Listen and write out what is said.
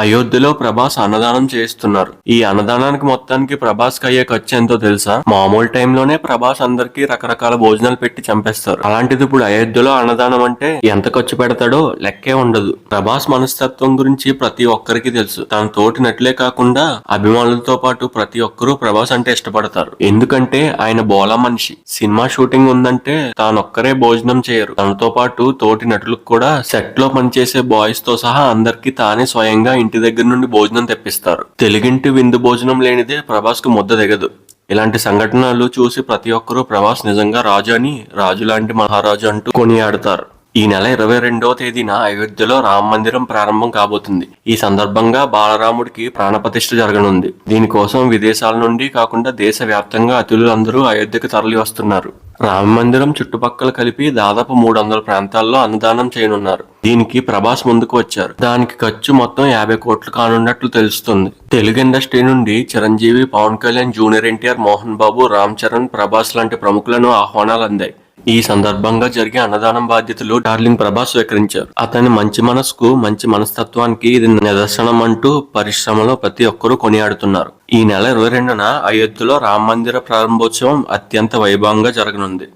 అయోధ్యలో ప్రభాస్ అన్నదానం చేస్తున్నారు. ఈ అన్నదానానికి మొత్తానికి ప్రభాస్ కి అయ్యే ఖర్చు ఎంతో తెలుసా? మామూలు టైంలోనే ప్రభాస్ అందరికి రకరకాల భోజనాలు పెట్టి చంపేస్తారు. అలాంటిది ఇప్పుడు అయోధ్యలో అన్నదానం అంటే ఎంత ఖర్చు పెడతాడో లెక్కే ఉండదు. ప్రభాస్ మనస్తత్వం గురించి ప్రతి ఒక్కరికి తెలుసు. తన తోటి నటులే కాకుండా అభిమానులతో పాటు ప్రతి ఒక్కరూ ప్రభాస్ అంటే ఇష్టపడతారు. ఎందుకంటే ఆయన బోలా మనిషి. సినిమా షూటింగ్ ఉందంటే తానొక్కరే భోజనం చేయరు. తనతో పాటు తోటి నటులకు కూడా సెట్ లో పనిచేసే బాయ్స్ తో సహా అందరికి తానే స్వయంగా ఇంటి దగ్గర నుండి భోజనం తెప్పిస్తారు. తెలుగింటి విందు భోజనం లేనిదే ప్రభాస్ కు ముద్ద దిగదు. ఇలాంటి సంఘటనలు చూసి ప్రతి ఒక్కరూ ప్రభాస్ నిజంగా రాజు అని, రాజు లాంటి మహారాజు అంటూ కొనియాడతారు. ఈ నెల 22వ తేదీన అయోధ్యలో రామ మందిరం ప్రారంభం కాబోతుంది. ఈ సందర్భంగా బాలరాముడికి ప్రాణప్రతిష్ఠ జరగనుంది. దీనికోసం విదేశాల నుండి కాకుండా దేశ వ్యాప్తంగా అతిథులందరూ అయోధ్యకు తరలి వస్తున్నారు. రామ మందిరం చుట్టుపక్కల కలిపి దాదాపు 300 ప్రాంతాల్లో అన్నదానం చేయనున్నారు. దీనికి ప్రభాస్ ముందుకు వచ్చారు. దానికి ఖర్చు మొత్తం 50 కోట్లు కానున్నట్లు తెలుస్తుంది. తెలుగు ఇండస్ట్రీ నుండి చిరంజీవి, పవన్ కళ్యాణ్, జూనియర్ ఎన్టీఆర్, మోహన్ బాబు, రామ్ చరణ్, ప్రభాస్ లాంటి ప్రముఖులను ఆహ్వానాలు అందాయి. ఈ సందర్భంగా జరిగే అన్నదానం బాధ్యతలు డార్లింగ్ ప్రభాస్ స్వీకరించారు. అతని మంచి మనసుకు, మంచి మనస్తత్వానికి ఇది నిదర్శనం అంటూ పరిశ్రమలో ప్రతి ఒక్కరూ కొనియాడుతున్నారు. ఈ నెల 22న అయోధ్యలో రామ మందిర ప్రారంభోత్సవం అత్యంత వైభవంగా జరగనుంది.